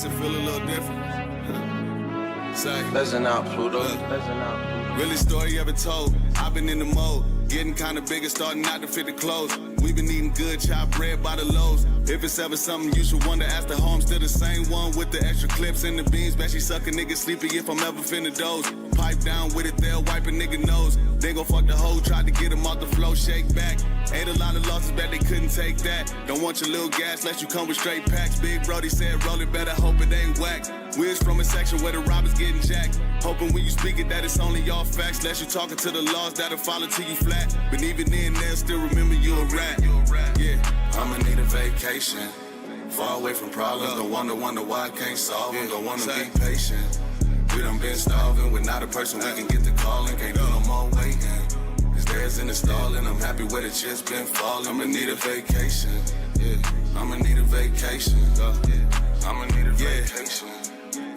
makes it feel a little different. Say, Buzzing out, Pluto. Buzzing out. realest story ever told. I've been in the mode, getting kinda bigger, starting not to fit the clothes. We've been eating good, chopped bread by the loaves. If it's ever something you should wonder, ask the home. Still the same one with the extra clips and the beans. Bet she suck a nigga sleepy if I'm ever finna doze. Pipe down with it, they'll wipe a nigga nose. They gon' fuck the hoe, tried to get him off the flow, shake back. Ate a lot of losses, bet they couldn't take that. Don't want your little gas, let you come with straight packs. Big Brody said roll it, better hope it ain't whack. Wiz from a section where the robbers getting jacked. Hoping when you speak it that it's only all facts. Less you talking to the laws that'll follow till you flat. But even then, they'll still remember you a rat. Yeah, I'ma need a vacation. Far away from problems, don't wonder why I can't solve them. Don't wanna be patient. We done been starving, we're not a person we can get to calling. Can't do no more waiting. Cause theirs in the stall and I'm happy where the chips been falling. I'ma need a vacation. Yeah, I'ma need a vacation. I'ma need a vacation.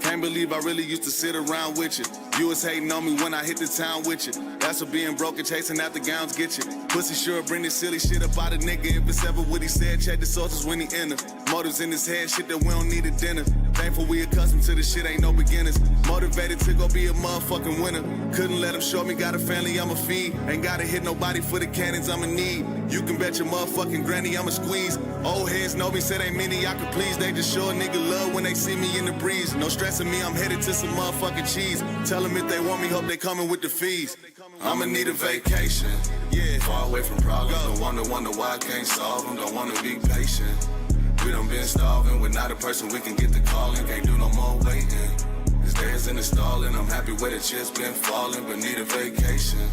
Can't believe I really used to sit around with you. You was hating on me when I hit the town with you. That's what being broke and chasing after gowns get you. Pussy sure bring this silly shit up out of nigga. If it's ever what he said, check the sources when he enter. Motives in his head, shit that we don't need a dinner. Thankful we accustomed to this shit, ain't no beginners. Motivated to go be a motherfucking winner. Couldn't let him show me, got a family I'ma feed. Ain't gotta hit nobody for the cannons I'ma need. You can bet your motherfucking granny I'ma squeeze. Old heads know me, said ain't many I could please. They just show a nigga love when they see me in the breeze. No stressing me, I'm headed to some motherfucking cheese. Tell them if they want me, hope they coming with the fees. I'ma need a vacation. Yeah, far away from problems. Don't wonder why I can't solve them. Don't wanna be patient. We done been starving, we're not a person we can get to calling. Can't do no more waiting. Cause theirs in the stall and I'm happy where the chips been falling. But need a vacation.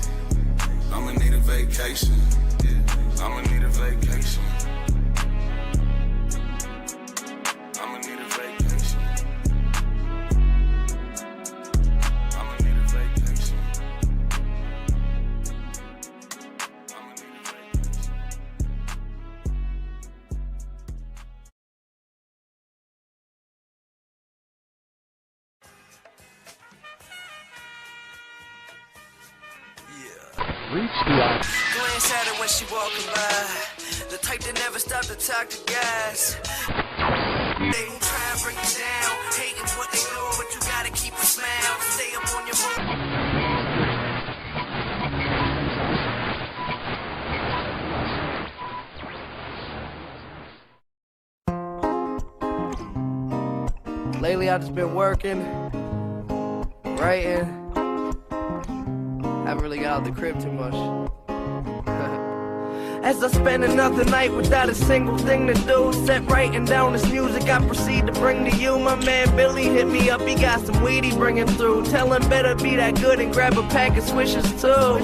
I'ma need a vacation. Yeah, I'ma need a vacation. I'ma need a vacation. I'ma need a vacation. I'ma need a vacation. Glance at her when she walking by. The type that never stop to talk to guys. They gon' try and bring you down. Hating's what they do, but you gotta keep a smile. Stay up on your move. Lately, I've just been working, writing. Haven't really got out of the crib too much. As I spend another night without a single thing to do, set writing down this music I proceed to bring to you. My man Billy hit me up, he got some weed he bringing through. Tell him better be that good and grab a pack of swishes too.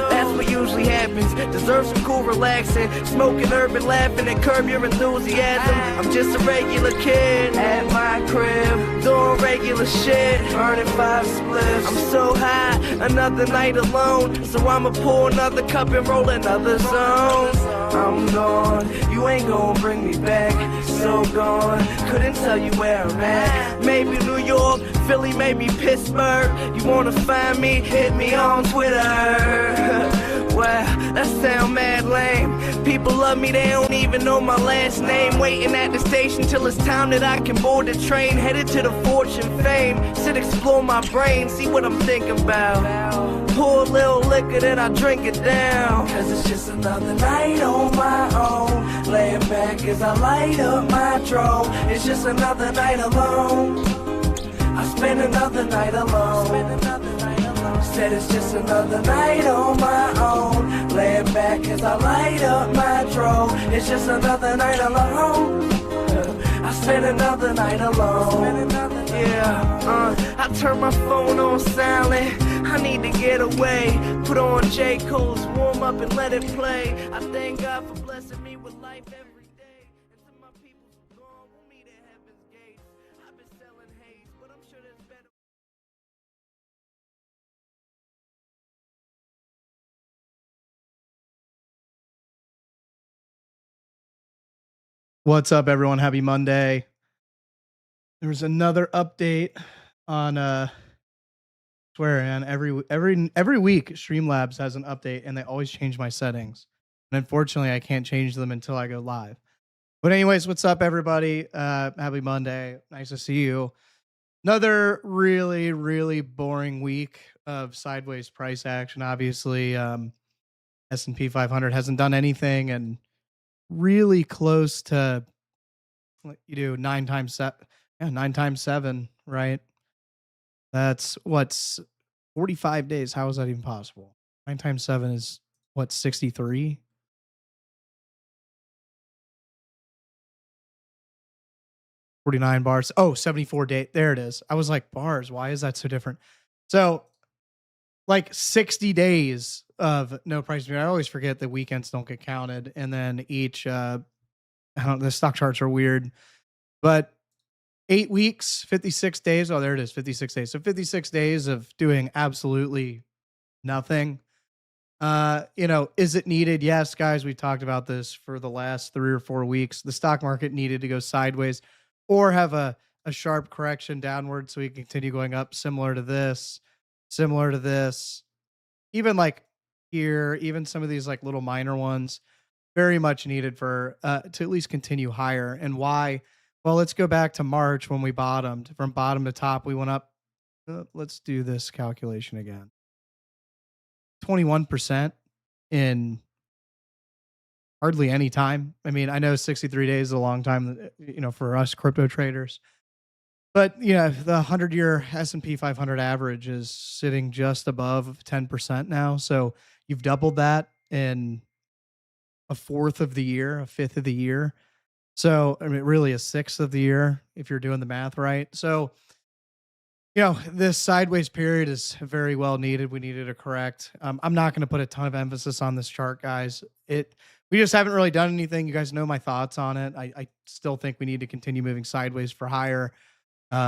That's what usually happens, deserve some cool relaxing. Smoking urban, laughing and curb your enthusiasm. I'm just a regular kid at my crib, doing regular shit, burning 5 spliffs. I'm so high, another night alone, so I'ma pour another cup and roll another zone. I'm gone, you ain't gonna bring me back, so gone, couldn't tell you where I'm at. Maybe New York, Philly, maybe Pittsburgh. You wanna find me, hit me on Twitter. Wow, that sound mad lame. People love me, they don't even know my last name. Waiting at the station till it's time that I can board the train. Headed to the fortune fame, sit explore my brain, see what I'm thinking about. Pour a little liquor, then I drink it down. Cause it's just another night on my own, laying back as I light up my drone. It's just another night alone, I spend another night alone. Said it's just another night on my own, laying back as I light up my drone. It's just another night alone, I spend another night alone. Yeah, I turn my phone on silent, I need to get away. Put on J. Cole's Warm Up and let it play. I thank God for blessing me with life every day. And to my people who gone, we'll meet at heaven's gates. I've been selling haze, but I'm sure there's better. What's up, everyone? Happy Monday. There was another update on swear, man, every week Streamlabs has an update and they always change my settings. And unfortunately, I can't change them until I go live. But anyways, what's up, everybody? Happy Monday. Nice to see you. Another really, really boring week of sideways price action. Obviously, S&P 500 hasn't done anything, and really close to what you do 9 times 7. Yeah, 9 times 7, right? That's what's 45 days. How is that even possible? 9 times 7 is what, 63? 49 bars. Oh, 74 day. There it is. I was like, bars. Why is that so different? So, like 60 days of no price movement. I always forget that weekends don't get counted. And then each, I don't, the stock charts are weird, but 8 weeks, 56 days. Oh, there it is. 56 days. So 56 days of doing absolutely nothing. Is it needed? Yes, guys, we talked about this for the last 3 or 4 weeks. The stock market needed to go sideways or have a sharp correction downward so we can continue going up, similar to this, even like here, even some of these like little minor ones, very much needed for to at least continue higher. And why? Well, let's go back to March when we bottomed. From bottom to top, we went up. Let's do this calculation again. 21% in hardly any time. I mean, I know 63 days is a long time, for us crypto traders. But, the 100-year S&P 500 average is sitting just above 10% now. So you've doubled that in a fourth of the year, a fifth of the year. So, I mean, really a sixth of the year if you're doing the math right. So, this sideways period is very well needed. We needed to correct. I'm not going to put a ton of emphasis on this chart, guys. We just haven't really done anything. You guys know my thoughts on it. I still think we need to continue moving sideways for higher.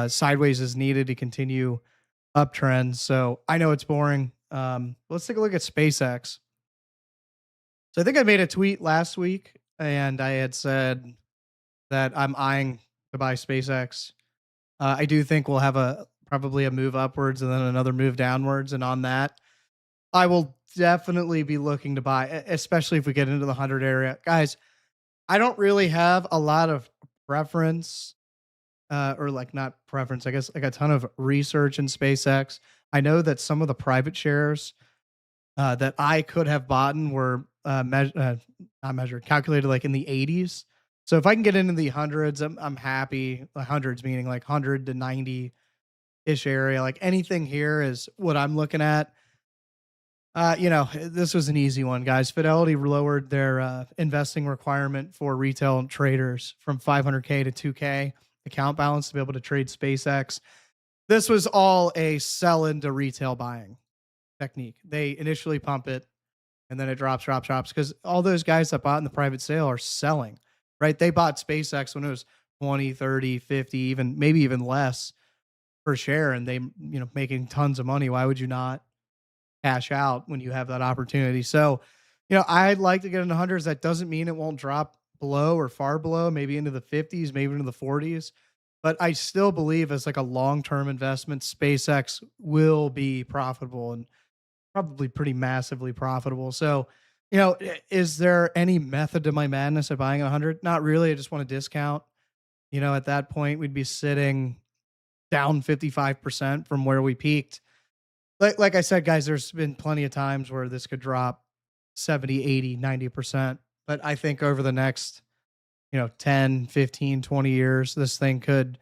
Sideways is needed to continue uptrends. So I know it's boring. Let's take a look at SpaceX. So I think I made a tweet last week, and I had said that I'm eyeing to buy SpaceX. I do think we'll have probably a move upwards and then another move downwards. And on that, I will definitely be looking to buy, especially if we get into the 100 area. Guys, I don't really have a lot of preference, or like not preference, I guess like a ton of research in SpaceX. I know that some of the private shares that I could have bought were not measured, calculated like in the 80s. So if I can get into the hundreds, I'm happy. The hundreds meaning like 100 to 90-ish area. Like anything here is what I'm looking at. This was an easy one, guys. Fidelity lowered their investing requirement for retail traders from 500K to 2K account balance to be able to trade SpaceX. This was all a sell into retail buying technique. They initially pump it and then it drops because all those guys that bought in the private sale are selling, right? They bought SpaceX when it was 20, 30, 50, even maybe even less per share, and they, making tons of money. Why would you not cash out when you have that opportunity? So, I'd like to get into hundreds. That doesn't mean it won't drop below or far below, maybe into the 50s, maybe into the 40s. But I still believe as like a long-term investment, SpaceX will be profitable and probably pretty massively profitable. So, is there any method to my madness of buying 100? Not really. I just want to discount. At that point, we'd be sitting down 55% from where we peaked. Like I said, guys, there's been plenty of times where this could drop 70, 80, 90%. But I think over the next, 10, 15, 20 years, this thing could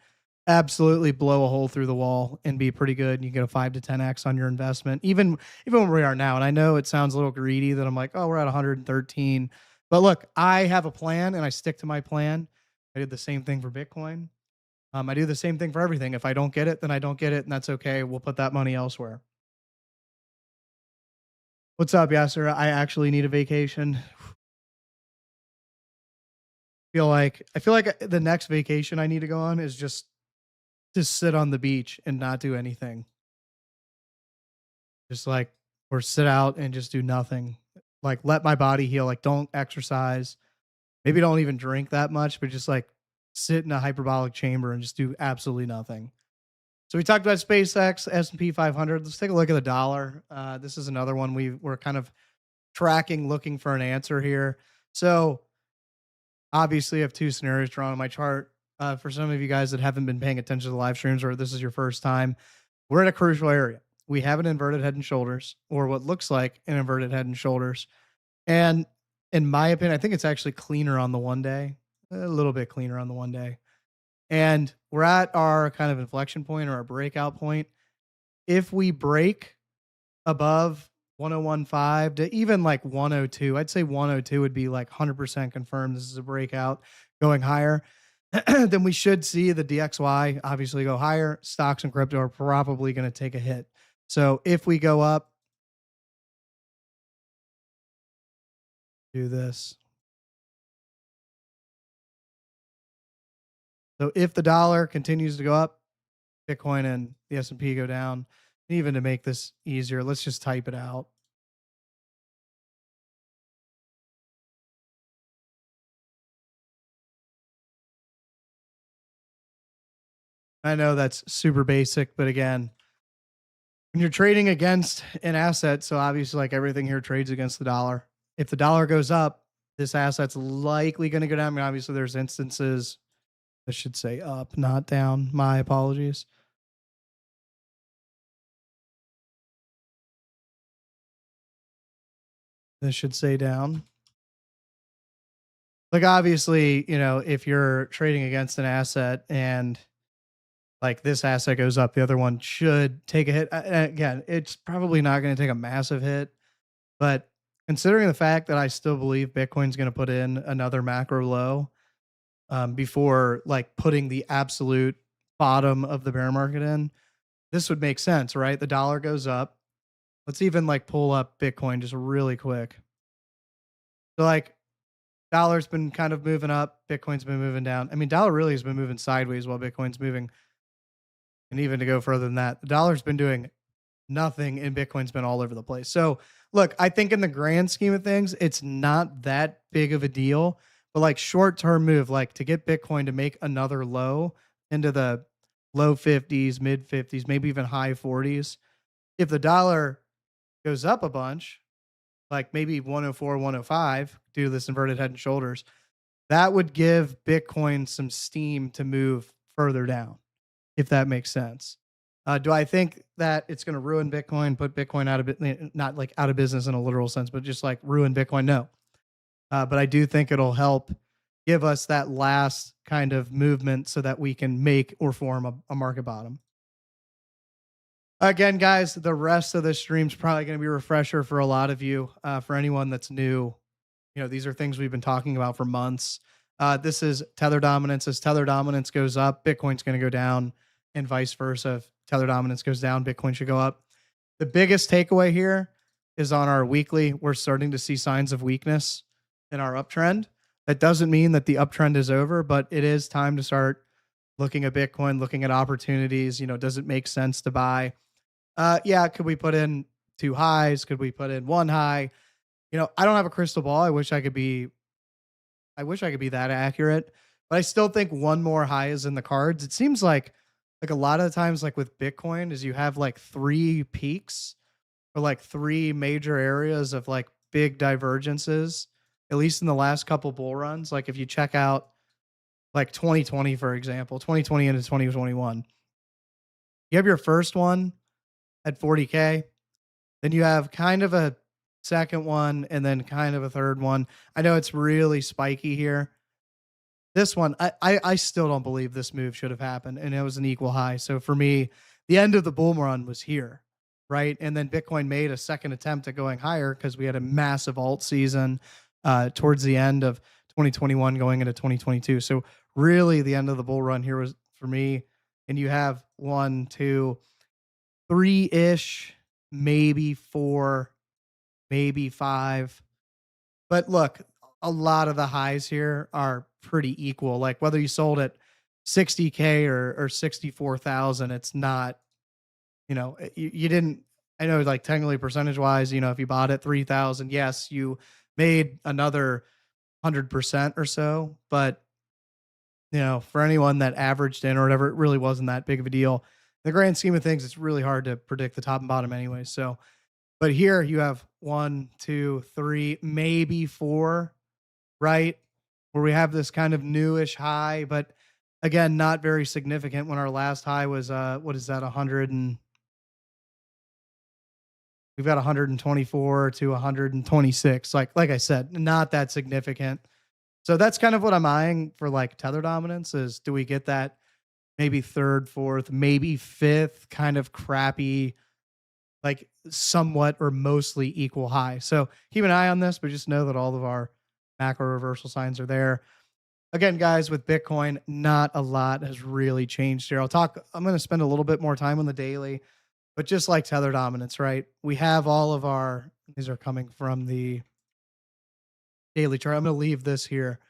absolutely blow a hole through the wall and be pretty good. And you get a 5 to 10x on your investment, even where we are now. And I know it sounds a little greedy that I'm like, oh, we're at 113. But look, I have a plan and I stick to my plan. I did the same thing for Bitcoin. I do the same thing for everything. If I don't get it, then I don't get it, and that's okay. We'll put that money elsewhere. What's up, Yasser? I actually need a vacation. I feel like the next vacation I need to go on is just to sit on the beach and not do anything. Just like, or sit out and just do nothing. Like, let my body heal. Like, don't exercise. Maybe don't even drink that much, but just like sit in a hyperbolic chamber and just do absolutely nothing. So we talked about SpaceX, S&P 500. Let's take a look at the dollar. This is another one we're kind of tracking, looking for an answer here. So Obviously, I have two scenarios drawn on my chart. For some of you guys that haven't been paying attention to the live streams, or this is your first time, we're in a crucial area. We have an inverted head and shoulders, or what looks like an inverted head and shoulders. And in my opinion, I think it's actually cleaner on the 1 day, a little bit cleaner on the 1 day. And we're at our kind of inflection point or our breakout point. If we break above 1015 to even like 102, I'd say 102 would be like 100% confirmed this is a breakout going higher. Then we should see the DXY obviously go higher. Stocks and crypto are probably going to take a hit. So if we go up, do this. So if the dollar continues to go up, Bitcoin and the S&P go down. Even to make this easier, let's just type it out. I know that's super basic, but again, when you're trading against an asset, so obviously like everything here trades against the dollar. If the dollar goes up, this asset's likely going to go down. I mean, obviously there's instances, I should say up, not down. My apologies. This should say down. Like obviously, you know, if you're trading against an asset and like this asset goes up, the other one should take a hit. Again, it's probably not going to take a massive hit, but considering the fact that I still believe Bitcoin's going to put in another macro low before like putting the absolute bottom of the bear market in, this would make sense, right? The dollar goes up. Let's even like pull up Bitcoin just really quick. So like dollar's been kind of moving up, Bitcoin's been moving down. I mean, dollar really has been moving sideways while Bitcoin's moving. And even to go further than that, the dollar's been doing nothing and Bitcoin's been all over the place. So look, I think in the grand scheme of things, it's not that big of a deal, but like short-term move, like to get Bitcoin to make another low into the low 50s, mid 50s, maybe even high 40s. If the dollar goes up a bunch, like maybe 104, 105 due to this inverted head and shoulders, that would give Bitcoin some steam to move further down, if that makes sense. Do I think that it's going to ruin Bitcoin, put Bitcoin out of not like out of business in a literal sense, but just like ruin Bitcoin? No. But I do think it'll help give us that last kind of movement so that we can make or form a market bottom. Again, guys, the rest of the stream's probably going to be a refresher for a lot of you. For anyone that's new, you know, these are things we've been talking about for months. This is tether dominance. As tether dominance goes up, Bitcoin's going to go down, and vice versa. If tether dominance goes down, Bitcoin should go up. The biggest takeaway here is on our weekly, we're starting to see signs of weakness in our uptrend. That doesn't mean that the uptrend is over, but it is time to start looking at Bitcoin, looking at opportunities. You know, does it make sense to buy? Yeah, could we put in 2 highs? Could we put in 1 high? You know, I don't have a crystal ball. I wish I could be that accurate, but I still think 1 more high is in the cards. It seems like a lot of the times, like with Bitcoin, is you have like 3 peaks or like 3 major areas of like big divergences, at least in the last couple bull runs. Like if you check out like 2020, for example, 2020 into 2021, you have your first one at 40K. Then you have kind of a second one and then kind of a third one. I know it's really spiky here. This one, I still don't believe this move should have happened, and it was an equal high. So for me, the end of the bull run was here, right? And then Bitcoin made a second attempt at going higher because we had a massive alt season towards the end of 2021 going into 2022. So really the end of the bull run here was for me. And you have 1, 2, 3-ish, maybe 4, maybe 5. But look, a lot of the highs here are pretty equal. Like whether you sold at 60K or 64,000, it's not, you know, you didn't, I know like technically percentage wise, you know, if you bought at 3,000, yes, you made another 100% or so, but you know, for anyone that averaged in or whatever, it really wasn't that big of a deal. In the grand scheme of things, it's really hard to predict the top and bottom anyway. So, but here you have 1, 2, 3, maybe 4, right? where we have this kind of newish high, but again, not very significant when our last high was, what is that, 100 and we've got 124 to 126. Like I said, not that significant. So that's kind of what I'm eyeing for like tether dominance is do we get that maybe third, fourth, maybe fifth kind of crappy, like somewhat or mostly equal high. So keep an eye on this, but just know that all of our macro reversal signs are there. Again, guys, with Bitcoin, not a lot has really changed here. I'm going to spend a little bit more time on the daily, but just like tether dominance, right? We have all of our, these are coming from the daily chart. I'm going to leave this here.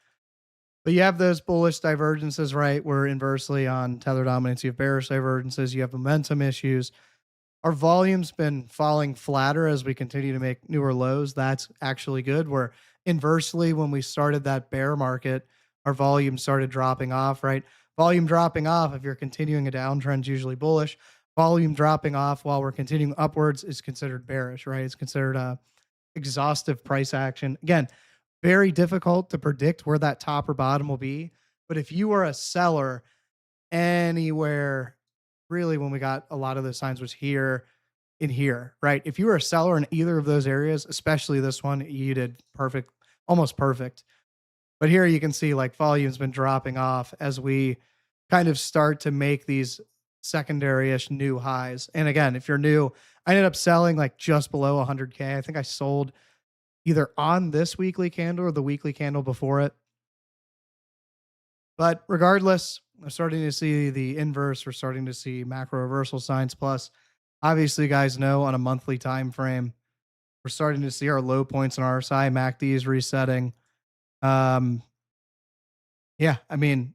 But you have those bullish divergences, right? We're inversely on tether dominance. You have bearish divergences. You have momentum issues. Our volume's been falling flatter as we continue to make newer lows. That's actually good. Where inversely, when we started that bear market, our volume started dropping off, right? Volume dropping off, if you're continuing a downtrend, is usually bullish. Volume dropping off while we're continuing upwards is considered bearish, right? It's considered a exhaustive price action. Again, very difficult to predict where that top or bottom will be. But if you are a seller anywhere, really when we got a lot of the signs was here in here, right? If you were a seller in either of those areas, especially this one, you did perfect, almost perfect. But here you can see like volume's been dropping off as we kind of start to make these secondary-ish new highs. And again, if you're new, I ended up selling like just below 100K. I think I sold either on this weekly candle or the weekly candle before it. But regardless, we're starting to see the inverse. We're starting to see macro reversal signs. Plus, obviously, you guys know on a monthly time frame, we're starting to see our low points in RSI. MACD is resetting. Yeah, I mean,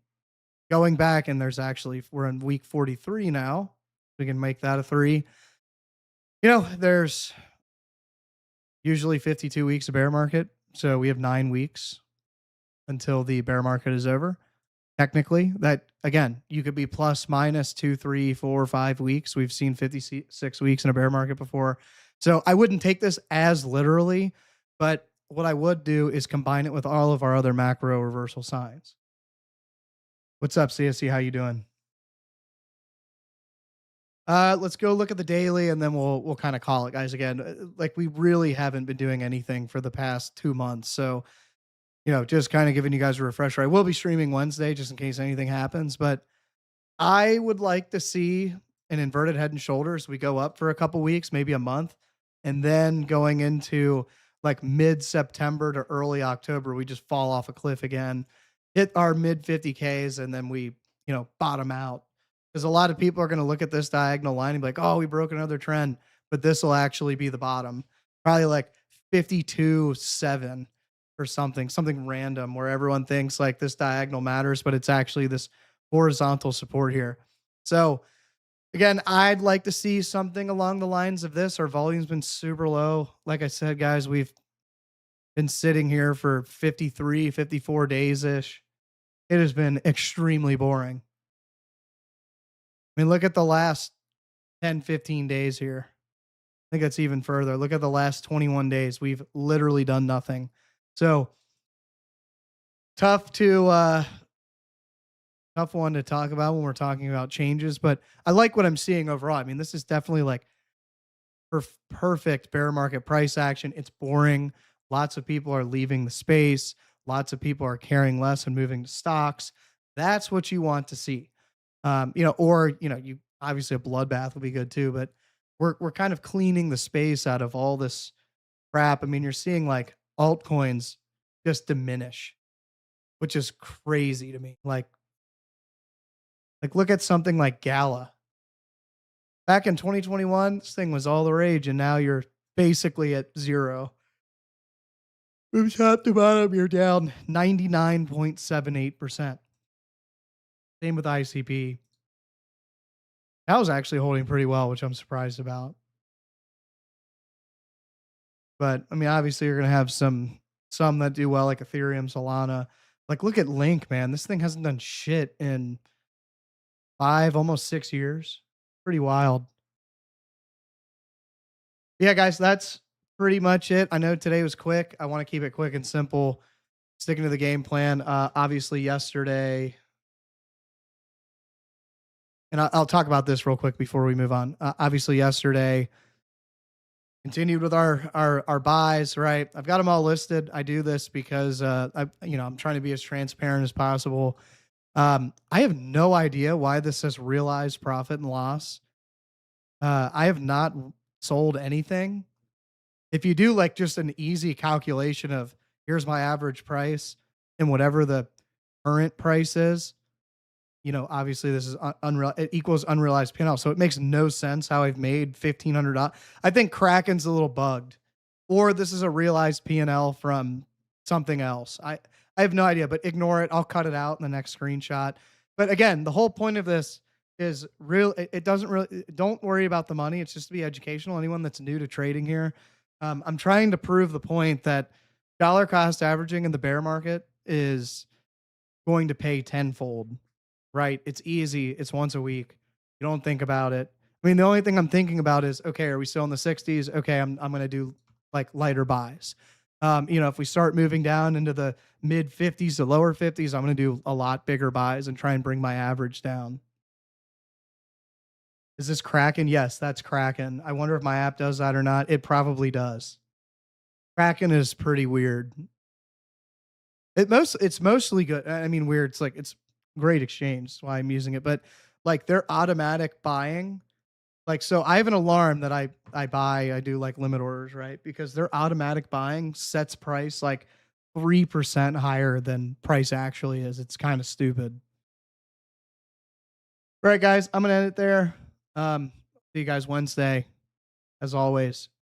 going back, and there's actually, we're in week 43 now. We can make that a 3. You know, there's usually 52 weeks of bear market. So we have 9 weeks until the bear market is over. Technically, that again, you could be plus minus 2, 3, 4, 5 weeks. We've seen 56 weeks in a bear market before. So I wouldn't take this as literally, but what I would do is combine it with all of our other macro reversal signs. What's up, CSC? How you doing? Let's go look at the daily and then we'll kind of call it, guys. Again, like we really haven't been doing anything for the past 2 months. So, you know, just kind of giving you guys a refresher. I will be streaming Wednesday just in case anything happens, but I would like to see an inverted head and shoulders. We go up for a couple weeks, maybe a month, and then going into like mid-September to early October, we just fall off a cliff again, hit our mid 50Ks, and then we, you know, bottom out. Because a lot of people are going to look at this diagonal line and be like, oh, we broke another trend, but this will actually be the bottom. Probably like 52.7 or something random where everyone thinks like this diagonal matters, but it's actually this horizontal support here. So again, I'd like to see something along the lines of this. Our volume's been super low. Like I said, guys, we've been sitting here for 53, 54 days-ish. It has been extremely boring. I mean, look at the last 10, 15 days here. I think that's even further. Look at the last 21 days. We've literally done nothing. So tough one to talk about when we're talking about changes, but I like what I'm seeing overall. I mean, this is definitely like perfect bear market price action. It's boring. Lots of people are leaving the space. Lots of people are caring less and moving to stocks. That's what you want to see. You obviously a bloodbath would be good too, but we're kind of cleaning the space out of all this crap. I mean, you're seeing like altcoins just diminish, which is crazy to me. Like look at something like Gala. Back in 2021, this thing was all the rage, and now you're basically at zero. From top to bottom, you're down 99.78%. Same with ICP. That was actually holding pretty well, which I'm surprised about. But I mean, obviously, you're going to have some that do well, like Ethereum, Solana. Like, look at Link, man. This thing hasn't done shit in 5, almost 6 years. Pretty wild. Yeah, guys, that's pretty much it. I know today was quick. I want to keep it quick and simple. sticking to the game plan. Obviously yesterday, and I'll talk about this real quick before we move on. Obviously yesterday, continued with our buys, right? I've got them all listed. I do this because I'm trying to be as transparent as possible. I have no idea why this says realized profit and loss. I have not sold anything. If you do like just an easy calculation of here's my average price and whatever the current price is, obviously this is it equals unrealized P&L. So it makes no sense how I've made $1,500. I think Kraken's a little bugged, or this is a realized P&L from something else. I have no idea, but ignore it. I'll cut it out in the next screenshot. But again, the whole point of this is real. It doesn't really, don't worry about the money. It's just to be educational. Anyone that's new to trading here, I'm trying to prove the point that dollar cost averaging in the bear market is going to pay tenfold. Right? It's easy. It's once a week. You don't think about it. I mean, the only thing I'm thinking about is, okay, are we still in the 60s? Okay, I'm going to do like lighter buys. If we start moving down into the mid 50s to lower 50s, I'm going to do a lot bigger buys and try and bring my average down. Is this Kraken? Yes, that's Kraken. I wonder if my app does that or not. It probably does. Kraken is pretty weird. It's mostly good. I mean, weird. It's like, it's great exchange. That's why I'm using it. But like their automatic buying, like, so I have an alarm that I do like limit orders, right? Because their automatic buying sets price like 3% higher than price actually is. It's kind of stupid. All right, guys, I'm going to end it there. See you guys Wednesday. As always,